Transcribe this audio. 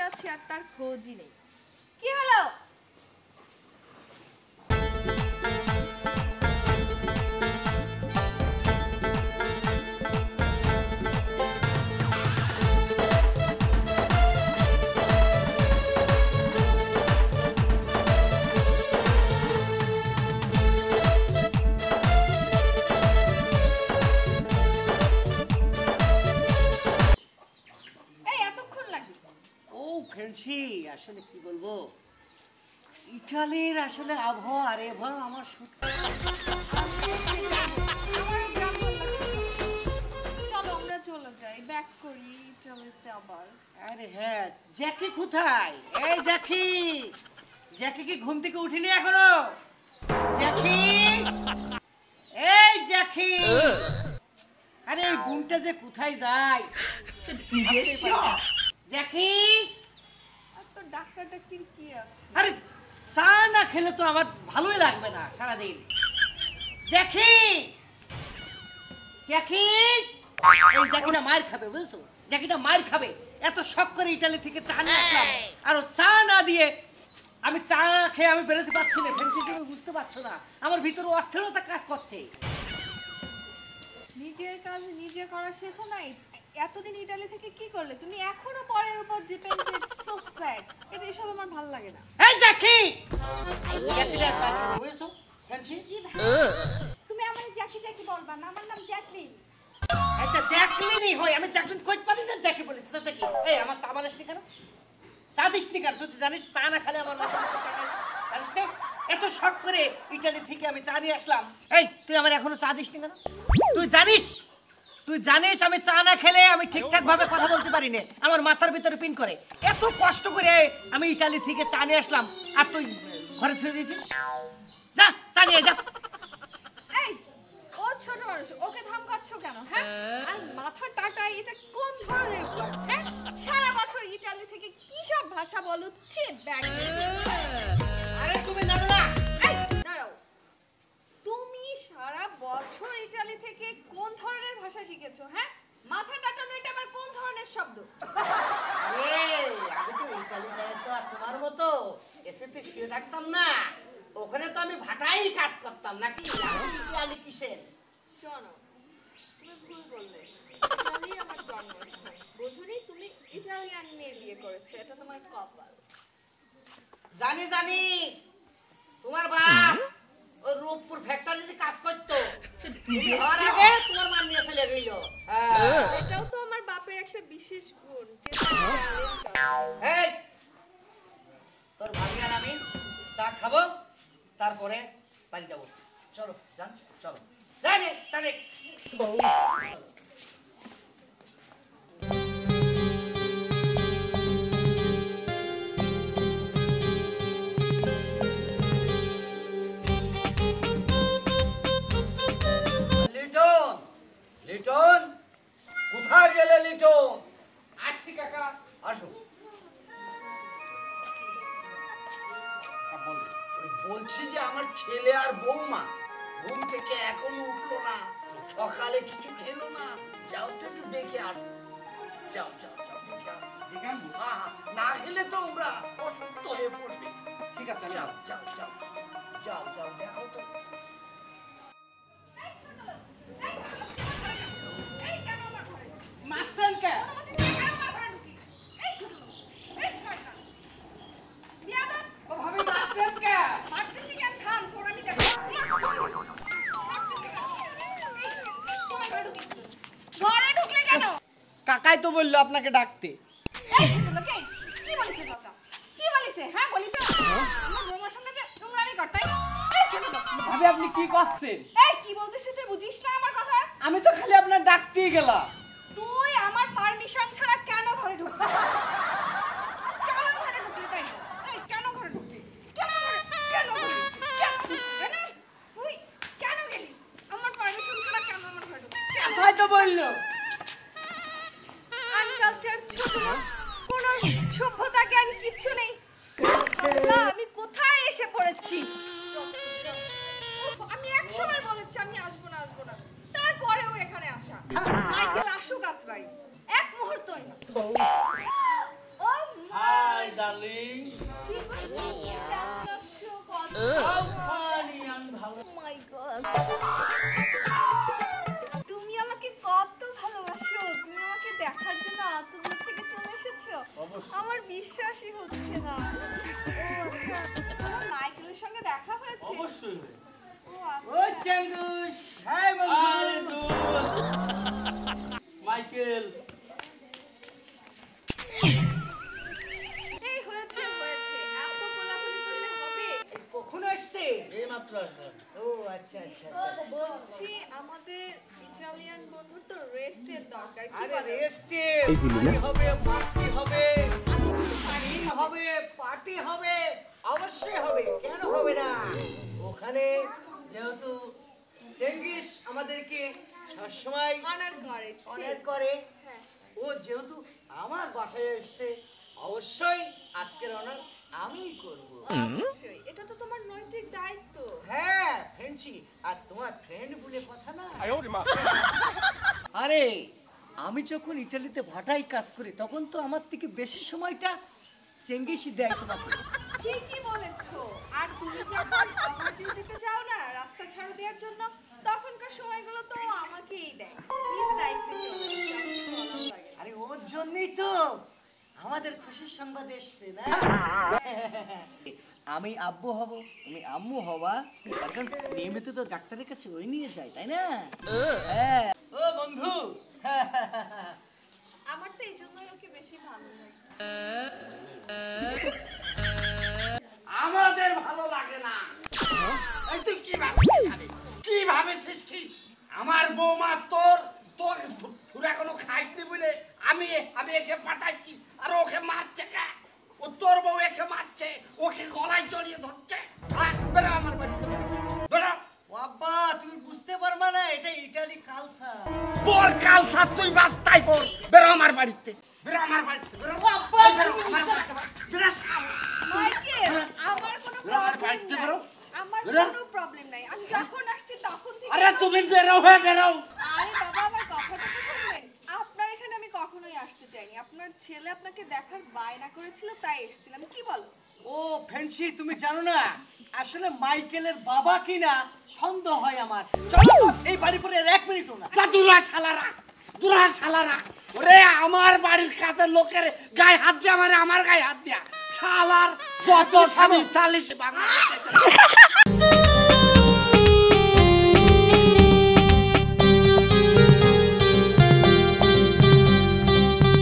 আছি আর তার খোঁজই নেই। কি হলো? আসলে কি বলবো, ইটালির আসলে আবহাওয়া আর এভাবে আমার চলো আমরা চলে যাই, ব্যাক করি ইটালিতে আবার। আরে হ্যাঁ, জ্যাকি কোথায়? এই জ্যাকি, জ্যাকি কি ঘুম থেকে উঠিনি এখনো? জ্যাকি, এই জ্যাকি, আরে এই ঘুমটা যে কোথায় যায়? জ্যাকি, ডাক্তারটা কি আছে? আরে চা না খেলে তো আমার ভালোই লাগবে না সারাদিন। জ্যাকি, জ্যাকি, এই জ্যাকিটা মার খাবে, বুঝছো? জ্যাকিটা মার খাবে। এত শখ করে ইটালি থেকে চা নিয়ে আসলাম, আর চা না দিয়ে আমি চা খেয়ে আমি বেরোতে পারছি না। ফেলছি, তুমি বুঝতে পারছো না আমার ভিতরে অস্থিরতা কাজ করছে। নিজের কাজ নিজে করা শেখো নাই? এতদিন ইটালি থেকে কি করলে তুমি? এখনো পরের উপর ডিপেন্ডেন্ট, সো স্যাড। এটা এসব আমার ভালো লাগে না। এই জ্যাকি, জ্যাকিটা বুঝছো? ফেলছি, তুমি আমারে জ্যাকি জ্যাকি বলবা না, আমার নাম জ্যাকলিন। আচ্ছা জ্যাকলিনই হয়, আমি জ্যাকলিন কই পারি না, জ্যাকি বলেছি তাতে কি? এই আমার চা বানাসনি কেন? চা দিসনি কেন? তুই জানিস চা না খেলে আমার মাথা জানিস না? এত শখ করে ইটালি থেকে আমি চা নিয়ে আসলাম। এই তুই আমার এখনো চা দিসনি কেন? তুই জানিস, তুই জানিস আমি চা না খেলে আমি ঠিকঠাক ভাবে কথা বলতে পারি না, আমার মাথার ভিতরে পিন করে। এত কষ্ট করে আমি ইটালি থেকে চা নিয়ে আসলাম আর তুই ঘরে ফিরে দিয়েছিস। যা চা নিয়ে যা। এই ও ছোট মানুষ, ওকে ধমকাচ্ছ কেন? হ্যাঁ, আর মাথা টাটা, এটা কোন ধরনের ওয়ার্ড? হ্যাঁ, সারা বছর ইটালি থেকে কি সব ভাষা বলছে ব্যাগ। আরে তুমি জানো না? এই দাঁড়াও, তুমি সারা বছর ইটালি থেকে কোন ধরনের ভাষা শিখেছো? হ্যাঁ, মাথা টাটানো এটা আবার কোন ধরনের শব্দ? আমি তো ইটালি যাই তো আর তোমার মতো এসেতে শুয়ে থাকতাম না, ওখানে তো আমি ভাটাই কাজ করতাম নাকি? ইটালি কিসের? শোনো, তুমি ভুল বললে। ইটালি আমার জন্মস্থান, বুঝোনি? তুমি ইটালিয়ান মেয়ে বিয়ে করেছো, এটা তোমার কপাল। জানি জানি, তোমার বাপ ওই রূপপুর ফ্যাক্টরিতে কাজ করতো, আর আগে তোমার মা নিয়ে চলে গেল। এটাও তো আমার বাপের একটা বিশেষ গুণ। এই তোর ভাবি আর আমি চা খাবো, তারপরে বাড়ি যাবো। চলো যান, চলো জানে জানে। লিটন, কোথায় গেলে লিটন? আসছি কাকা। আসো। বলছি যে আমার ছেলে আর বৌমা ঘুম থেকে এখনো উঠলো না, সকালে কিছু খেলো না। যাও তো একটু দেখে আসো। যাও যাও যাও দেখে আসো। না খেলে তো ওরা অসুস্থ হয়ে পড়বে। ঠিক আছে, যাও যাও যাও যাও যাও দেখো তো। মারতেন কে? ও ভাবি মারতেন কে? মারতেছি কেন? থাম, তোর আমি দেখাচ্ছি। ঘরে ঢুকলে কেন? কাকাই তো বললো আপনাকে ডাকতে। এই ছোটলোক, এই কি বলিস চাচা? কি বলিস? হ্যাঁ বলিস আমার বৌমার সঙ্গে যে নোংরামি করতাই? এই ছোটলোক, ভাবি আপনি কি করছেন? এই কি বলতেছিস তুই? বুঝিস না আমার কথা? আমি তো খালি আপনার ডাকতেই গেলাম। তুই আমার পারমিশন ছাড়া কেন ঘরে ঢুকলি? কেন ঘরে ঢুকলি তাই? এই কেন ঘরে ঢুকলি? কেন ঘরে? কেন তুই কেন গেলি? আমার পারমিশন ছাড়া কেন আমার ঘরে ঢুকলি? কাকাই তো বললো। আনকালচার ছোট, কোনো সভ্যতা জ্ঞান কিচ্ছু নেই। আল্লাহ, আমি কোথায় এসে পড়েছি? আমি 100 বার বলেছি আমি আসবো না আসবো না, তারপরেও এখানে আসা। মাইকেল আসুক আজ বাড়ি, এক মুহূর্তই না। ও মা My God. তুমি আমাকে কত ভালোবাসো, তুমি আমাকে দেখার জন্য এত দূর থেকে চলে এসেছো। আমার বিশ্বাসই হচ্ছে না। ও আচ্ছা, তোমার মাইকেলের সঙ্গে দেখা হয়েছে? অবশ্যই। ও ও আচ্ছা। চেঙ্গুস, হাই বন্ধু। মাইকেল এই হয়েছে হয়েছে, এত কোলাকুলি করলে হবে? কখন আসছে? এইমাত্র আসলাম। ও আচ্ছা আচ্ছা আচ্ছা। বলছি আমাদের ইটালিয়ান বন্ধুর তো রেস্টের দরকার, কি আরে বলো? রেস্টে হবে, মাস্তি হবে, পার্টি হবে, পার্টি হবে, অবশ্যই হবে, কেন হবে না? ওখানে যেহেতু চেঙ্গিস আমাদেরকে সবসময় অনার করে, অনার করে, হ্যাঁ। ও যেহেতু আমার বাসায় এসেছে, অবশ্যই আজকের অনার আমিই করব। অবশ্যই, এটা তো তোমার নৈতিক দায়িত্ব। হ্যাঁ ফ্রেন্ডশি, আর তোমার ফ্রেন্ড বলে কথা না। আরে আমি যখন ইটালিতে ভাটাই কাজ করি তখন তো আমার থেকে বেশি সময়টা চেঙ্গিসই দেয় তোমাকে। ঠিকই বলেছো। আর তুমি যখন আমার ডিউটিতে যাও না রাস্তা ঝাড়ু দেওয়ার জন্য, তখনকার সময়গুলো তো আমাকেই দেয়। প্লিজ দায়িত্ব চলে। আরে ওর জন্যই তো আমাদের খুশির সংবাদ এসছে না। আমি আব্বু হব, তুমি আম্মু হবা, এখন নিয়মিত তো ডাক্তারের কাছে ওই নিয়ে যাই, তাই না? হ্যাঁ। ও বন্ধু, আমার তো এই জন্যই ওকে বেশি ভালো লাগে। আমাদের ভালো লাগে না। এই তুই কি ভাবছিস? কি ভাবছিস কি? আমার বৌমা তোর তোর তোরা কোনো খাইতে বলে আমি একে পাঠাইছি আর ওকে মারছে কে? ও তোর বউ একে মারছে, ওকে গলায় জড়িয়ে ধরছে। বেরো আমার বাড়িতে, বেরো। ও আব্বা তুমি বুঝতে পারবা না, এটা ইটালি কালচার। তোর কালচার তুই বাস্তাই পড়। বেরো আমার বাড়িতে, বেরো আমার বাড়িতে, বেরো। আব্বা, বেরো আমার বাড়িতে, বেরো শালা। মাইকেল, আমার কোনো বেরো আমার প্রবলেম বাড়িতে, নাই। বেরো। আমার বেরো। কোনো প্রবলেম নাই। আমি যখন আসছি তখন থেকে আরে তুমি বেরো হয়ে বেরো। আরে বাবা, আমার কথাটা তো শুনবেন। আপনার এখানে আমি কখনোই আসতে চাইনি। আপনার ছেলে আপনাকে দেখার বায়না করেছিল, তাই এসেছিলাম। কি বলো? ও ফ্যান্সি, তুমি জানো না আসলে মাইকেলের বাবা কিনা সন্দেহ হয় আমার। চলো এই বাড়ি পরে 1 মিনিটও না। যা দুরা শালারা, দুরা শালারা। ওরে আমার বাড়ির কাছে লোকের গায়ে হাত দিয়া, আমার গায়ে হাত দিয়া। শালার যত স্বামী 40 বাংলা